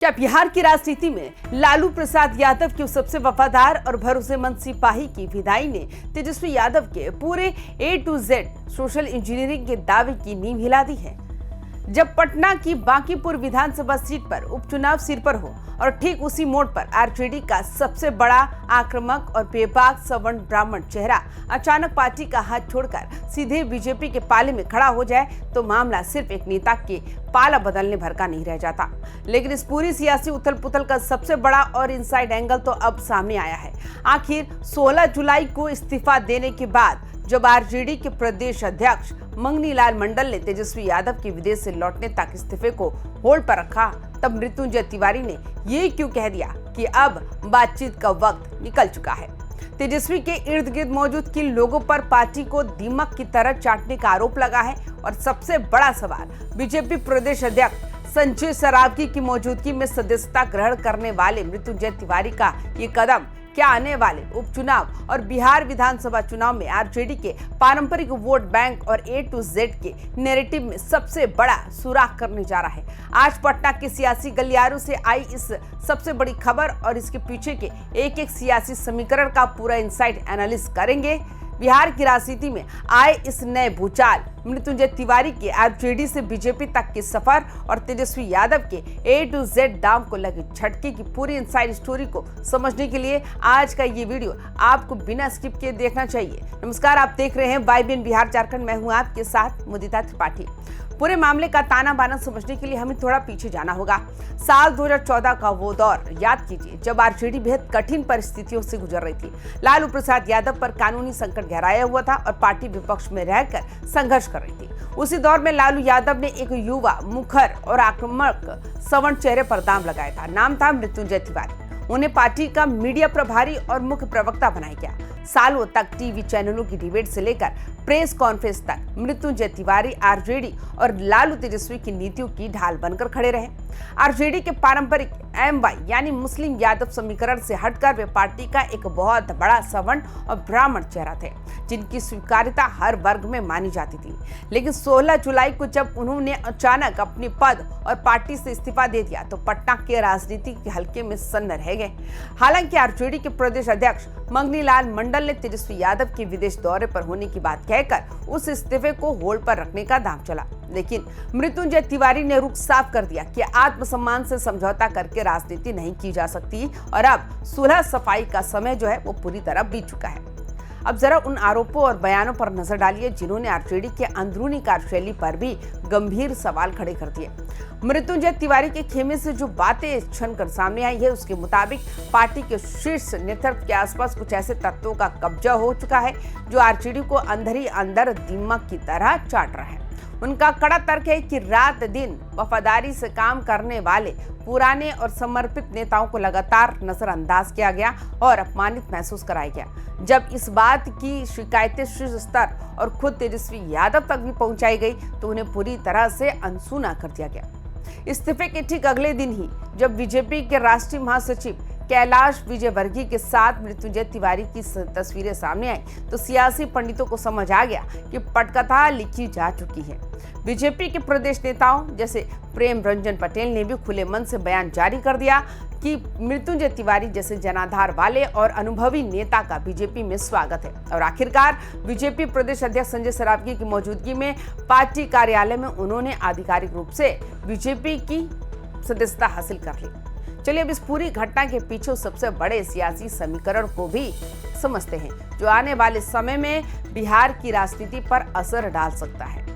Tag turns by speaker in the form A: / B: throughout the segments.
A: क्या बिहार की राजनीति में लालू प्रसाद यादव के सबसे वफादार और भरोसेमंद सिपाही की विदाई ने तेजस्वी यादव के पूरे A to Z social engineering के दावे की नींव हिला दी है? जब पटना की बांकीपुर विधानसभा सीट पर उपचुनाव सिर पर हो और ठीक उसी मोड़ पर आरजेडी का सबसे बड़ा आक्रामक और बेबाक सवर्ण ब्राह्मण चेहरा अचानक पार्टी का हाथ छोड़कर सीधे बीजेपी के पाले में खड़ा हो जाए तो मामला सिर्फ एक नेता के पाला बदलने भर का नहीं रह जाता। लेकिन इस पूरी सियासी उथल पुथल का सबसे बड़ा और इनसाइड एंगल तो अब सामने आया है। आखिर 16 जुलाई को इस्तीफा देने के बाद जब आरजेडी के प्रदेश अध्यक्ष मंगनी लाल मंडल ने तेजस्वी यादव के विदेश से लौटने तक इस्तीफे को होल्ड पर रखा, तब मृत्युंजय तिवारी ने ये क्यों कह दिया कि अब बातचीत का वक्त निकल चुका है। तेजस्वी के इर्द गिर्द मौजूद किन लोगों पर पार्टी को दीमक की तरह चाटने का आरोप लगा है, और सबसे बड़ा सवाल बीजेपी प्रदेश अध्यक्ष संजय सरावगी की मौजूदगी में सदस्यता ग्रहण करने वाले मृत्युंजय तिवारी का ये कदम क्या आने वाले उपचुनाव और बिहार विधानसभा चुनाव में आरजेडी के पारंपरिक वोट बैंक और A to Z के नैरेटिव में सबसे बड़ा सुराख करने जा रहा है। आज पटना के सियासी गलियारों से आई इस सबसे बड़ी खबर और इसके पीछे के एक एक सियासी समीकरण का पूरा इनसाइट एनालिसिस करेंगे। बिहार की राजनीति में आए इस नए भूचाल, मृत्युंजय तिवारी के आरजेडी से बीजेपी तक के सफर और तेजस्वी यादव के A to Z दांव को लगे झटके की पूरी इनसाइड स्टोरी को समझने के लिए आज का ये वीडियो आपको बिना स्किप किए देखना चाहिए। नमस्कार, आप देख रहे हैं YBN बिहार झारखंड। मैं हूं आपके साथ मुदिता त्रिपाठी। पूरे मामले का ताना बाना समझने के लिए हमें थोड़ा पीछे जाना होगा। साल 2014 का वो दौर याद कीजिए जब आरजेडी बेहद कठिन परिस्थितियों से गुजर रही थी। लालू प्रसाद यादव पर कानूनी संकट गहराया हुआ था और पार्टी विपक्ष में रहकर संघर्ष कर रही थी। उसी दौर में लालू यादव ने एक युवा, मुखर और आक्रामक सवर्ण चेहरे पर दांव लगाया था। नाम था मृत्युंजय तिवारी। उन्हें पार्टी का मीडिया प्रभारी और मुख्य प्रवक्ता बनाया गया। सालों तक टीवी चैनलों की डिबेट से लेकर प्रेस कॉन्फ्रेंस तक मृत्युंजय तिवारी आरजेडी और लालू तेजस्वी की नीतियों की ढाल बनकर खड़े रहे। आरजेडी के पारंपरिक MY यानी मुस्लिम यादव समीकरण से हटकर वे पार्टी का एक बहुत बड़ा सवर्ण और ब्राह्मण चेहरा थे, जिनकी स्वीकार्यता हर वर्ग में मानी जाती थी। लेकिन 16 जुलाई को जब उन्होंने अचानक अपने पद और पार्टी से इस्तीफा दे दिया तो पटना के राजनीति के हल्के में सन्न रह गए। हालांकि आरजेडी के प्रदेश अध्यक्ष मंगनी लाल मंडल ने तेजस्वी यादव के विदेश दौरे पर होने की बात कहकर उस इस्तीफे को होल्ड पर रखने का दांव चला। लेकिन मृत्युंजय तिवारी ने रुख साफ कर दिया कि आत्मसम्मान से समझौता करके राजनीति नहीं की जा सकती और अब सुलह सफाई का समय जो है वो पूरी तरह बीत चुका है। अब जरा उन आरोपों और बयानों पर नजर डालिए जिन्होंने आरजेडी के अंदरूनी कार्यशैली पर भी गंभीर सवाल खड़े कर दिए। मृत्युंजय तिवारी के खेमे से जो बातें छनकर सामने आई है उसके मुताबिक पार्टी के शीर्ष नेतृत्व के आसपास कुछ ऐसे तत्वों का कब्जा हो चुका है जो आरजेडी को अंदर ही अंदर दीमक की तरह चाट रहा है। उनका कड़ा तर्क है कि रात दिन वफादारी से काम करने वाले पुराने और समर्पित नेताओं को लगातार नजरअंदाज किया गया और अपमानित महसूस कराया गया। जब इस बात की शिकायतें शीर्ष स्तर और खुद तेजस्वी यादव तक भी पहुंचाई गई तो उन्हें पूरी तरह से अनसुना कर दिया गया। इस्तीफे के ठीक अगले दिन ही जब बीजेपी के राष्ट्रीय महासचिव कैलाश विजयवर्गीय के साथ मृत्युंजय तिवारी की तस्वीरें सामने आई तो सियासी पंडितों को समझ आ गया कि पटकथा लिखी जा चुकी है। बीजेपी के प्रदेश नेताओं जैसे प्रेम रंजन पटेल ने भी खुले मन से बयान जारी कर दिया कि मृत्युंजय तिवारी जैसे जनाधार वाले और अनुभवी नेता का बीजेपी में स्वागत है। और आखिरकार बीजेपी प्रदेश अध्यक्ष संजय सरावगी की मौजूदगी में पार्टी कार्यालय में उन्होंने आधिकारिक रूप से बीजेपी की सदस्यता हासिल कर ली। चलिए अब इस पूरी घटना के पीछे सबसे बड़े सियासी समीकरण को भी समझते हैं जो आने वाले समय में बिहार की राजनीति पर असर डाल सकता है।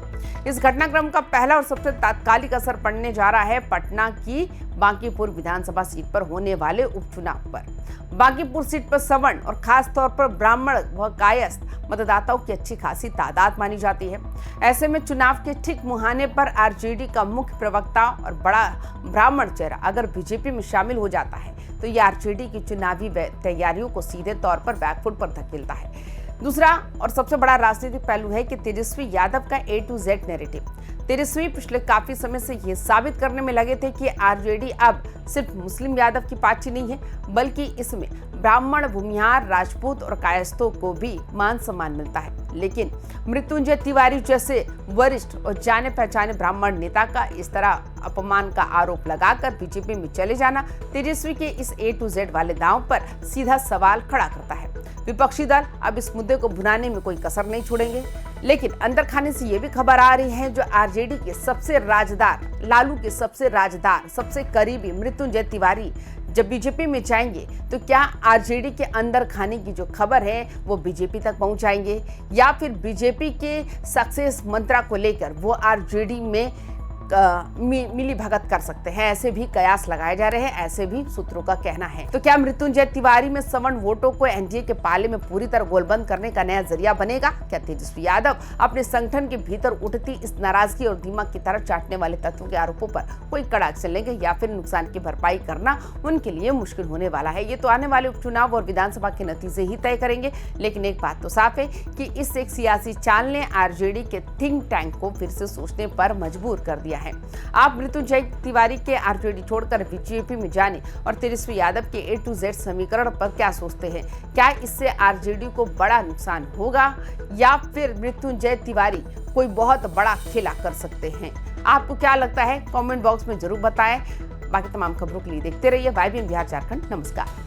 A: इस घटनाक्रम का पहला और सबसे तात्कालिक असर पड़ने जा रहा है पटना की बांकीपुर विधानसभा सीट पर होने वाले उपचुनाव पर। बांकीपुर सीट पर सवर्ण और खास तौर पर ब्राह्मण व कायस्थ मतदाताओं की अच्छी खासी तादाद मानी जाती है। ऐसे में चुनाव के ठीक मुहाने पर आरजेडी का मुख्य प्रवक्ता और बड़ा ब्राह्मण चेहरा अगर बीजेपी में शामिल हो जाता है तो ये आरजेडी की चुनावी तैयारियों को सीधे तौर पर बैकफुट पर धकेलता है। दूसरा और सबसे बड़ा राजनीतिक पहलू है कि तेजस्वी यादव का A to Z नैरेटिव। तेजस्वी पिछले काफी समय से ये साबित करने में लगे थे कि आरजेडी अब सिर्फ मुस्लिम यादव की पार्टी नहीं है बल्कि इसमें ब्राह्मण, भूमिहार, राजपूत और कायस्थों को भी मान सम्मान मिलता है। लेकिन मृत्युंजय तिवारी जैसे वरिष्ठ और जाने पहचाने ब्राह्मण नेता का इस तरह अपमान का आरोप लगाकर बीजेपी में चले जाना तेजस्वी के इस A to Z वाले दांव पर सीधा सवाल खड़ा करता है। विपक्षी दल अब इस मुद्दे को भुनाने में कोई कसर नहीं छोड़ेंगे, लेकिन अंदर खाने से ये भी खबर आ रही है जो आरजेडी के सबसे राजदार, लालू के सबसे राजदार, सबसे करीबी मृत्युंजय तिवारी जब बीजेपी में जाएंगे तो क्या आरजेडी के अंदर खाने की जो खबर है वो बीजेपी तक पहुंच जाएंगे, या फिर बीजेपी के सक्सेस मंत्रा को लेकर वो आरजेडी में मिली भगत कर सकते हैं। ऐसे भी कयास लगाए जा रहे हैं, ऐसे भी सूत्रों का कहना है। तो क्या मृत्युंजय तिवारी में सवर्ण वोटों को एनडीए के पाले में पूरी तरह गोलबंद करने का नया जरिया बनेगा? क्या तेजस्वी यादव अपने संगठन के भीतर उठती इस नाराजगी और दिमाग की तरफ चाटने वाले तत्वों के आरोपों पर कोई कड़ा एक्शन लेंगे, या फिर नुकसान की भरपाई करना उनके लिए मुश्किल होने वाला है? ये तो आने वाले उपचुनाव और विधानसभा के नतीजे ही तय करेंगे। लेकिन एक बात तो साफ है कि इस एक सियासी चाल ने आरजेडी के थिंक टैंक को फिर से सोचने पर मजबूर कर दिया है। आप मृत्युंजय तिवारी के आरजेडी छोड़कर बीजेपी में जाने और तेजस्वी यादव के A to Z समीकरण पर क्या सोचते हैं? क्या इससे आरजेडी को बड़ा नुकसान होगा, या फिर मृत्युंजय तिवारी कोई बहुत बड़ा खेला कर सकते हैं? आपको क्या लगता है? कमेंट बॉक्स में जरूर बताएं। बाकी तमाम खबरों के लिए देखते रहिए YBN बिहार झारखंड। नमस्कार।